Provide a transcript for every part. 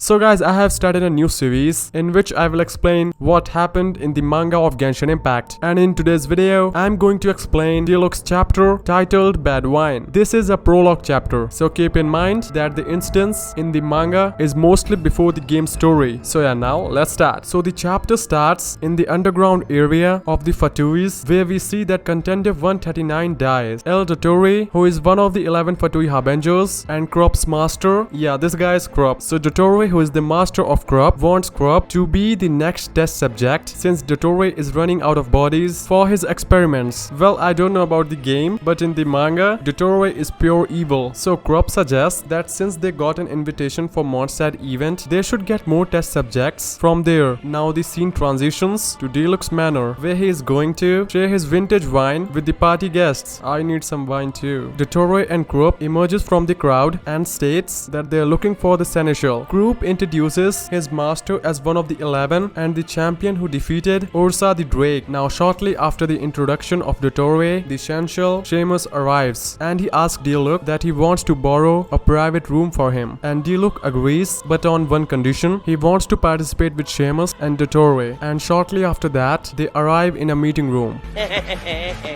So guys, I have started a new series in which I will explain what happened in the manga of Genshin Impact. And in today's video, I'm going to explain Diluc's chapter titled Bad Wine. This is a prologue chapter, so keep in mind that the instance in the manga is mostly before the game story. So yeah, now let's start. So the chapter starts in the underground area of the Fatuis, where we see that contender 139 dies. El Dottore, who is one of the 11 Fatui Harbingers and Crop's master, yeah, this guy is Crop. So Dottore, who is the master of Crop, wants Crop to be the next test subject since Dottore is running out of bodies for his experiments. Well, I don't know about the game, but in the manga, Dottore is pure evil. So Crop suggests that since they got an invitation for Mondstadt event, they should get more test subjects from there. Now the scene transitions to Diluc's manor, where he is going to share his vintage wine with the party guests. I need some wine too. Dottore and Crop emerges from the crowd and states that they are looking for the seneschal. Crop introduces his master as one of the 11 and the champion who defeated Ursa the Drake. Now shortly after the introduction of Dottore, the seneschal Seamus arrives and he asks Diluc that he wants to borrow a private room for him, and Diluc agrees, but on one condition: he wants to participate with Seamus and Dottore. And shortly after that, they arrive in a meeting room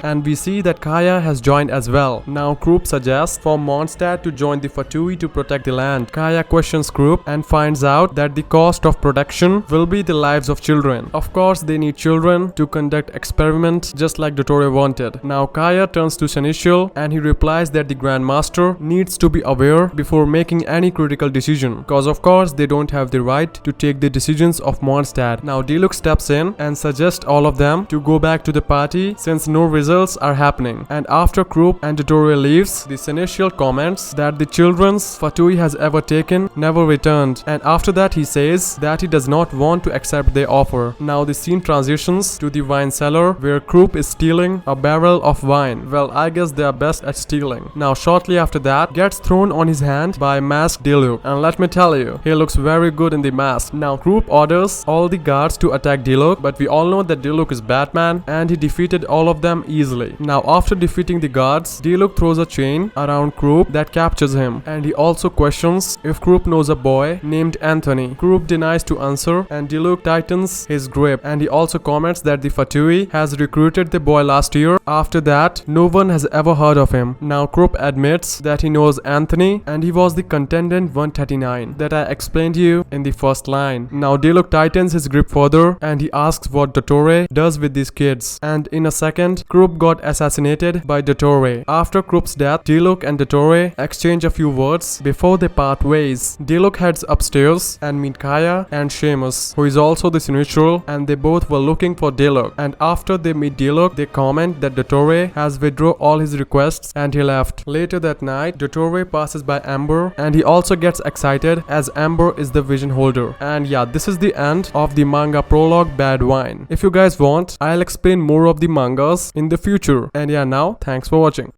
and we see that Kaya has joined as well. Now Crop suggests for Mondstadt to join the Fatui to protect the land. Kaya questions Crop and finds out that the cost of protection will be the lives of children. Of course, they need children to conduct experiments just like Dottore wanted. Now Kaya turns to Seneschal and he replies that the Grand Master needs to be aware before making any critical decision, because of course they don't have the right to take the decisions of Mondstadt. Now Diluc steps in and suggests all of them to go back to the party since no results are happening. And after Crop and Dottore leaves, the Seneschal comments that the children's Fatui has ever taken never returned, and after that he says that he does not want to accept their offer. Now the scene transitions to the wine cellar where Crop is stealing a barrel of wine. Well, I guess they are best at stealing. Now shortly after that, gets thrown on his hand by masked Diluc, and let me tell you, he looks very good in the mask. Now Crop orders all the guards to attack Diluc, but we all know that Diluc is Batman and he defeated all of them easily. Now after defeating the guards, Diluc throws a chain around Crop that captures him, and he also questions if Crop knows a boy named Anthony. Crop denies to answer and Diluc tightens his grip, and he also comments that the Fatui has recruited the boy last year. After that, no one has ever heard of him. Now Crop admits that he knows Anthony and he was the contendant 139 that I explained to you in the first line. Now Diluc tightens his grip further and he asks what Dottore does with these kids, and in a second, Crop got assassinated by Dottore. After Crop's death, Diluc and Dottore exchange a few words before they part ways. Diluc heads upstairs and meet Kaya and Seamus, who is also the seneschal, and they both were looking for Diluc. And after they meet Diluc, they comment that Dottore has withdrawn all his requests and he left. Later that night, Dottore passes by Amber and he also gets excited as Amber is the vision holder. And yeah, this is the end of the manga prologue Bad Wine. If you guys want, I'll explain more of the mangas in the future. And yeah, now thanks for watching.